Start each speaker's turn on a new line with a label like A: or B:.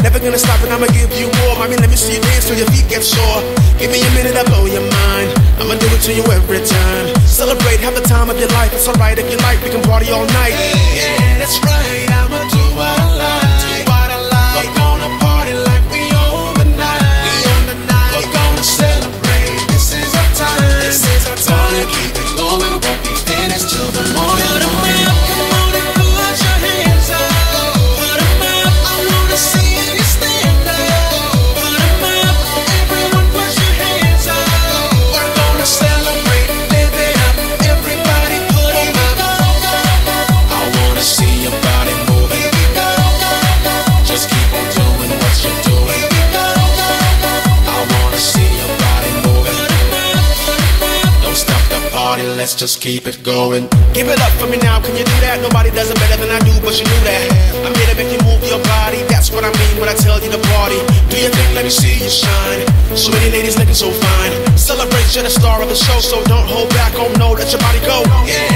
A: Never gonna stop and I'ma give you more. Mommy, let me see you dance till your feet get sore. Give me a minute, I'll blow your mind. I'ma do it to you every time. Celebrate, have the time of your life. It's alright if you like, we can party all night.
B: Yeah, that's right, I'ma do what I like. We're gonna party like we own the night. We're gonna celebrate, this is our time. This is our time. Gonna keep it going, won't be finished till the morning. Put 'em out, come on and put your hands up. Put 'em out, I wanna see you stand up. Put 'em out, everyone put your hands up. We're gonna celebrate, live it up. Everybody put 'em up. I wanna see your body moving. Just keep on doing what you're doing. I wanna see your body moving. Don't stop the party, let's just keep it going.
A: Give it up for me now, can you do that? Nobody does it better than I do, but you knew that. I'm here to make you move your body, that's what I mean when I tell you to party. Do your thing, let me see you shine. So many ladies looking so fine. Celebration, the star of the show, so don't hold back, oh no, let your body go.
B: Yeah.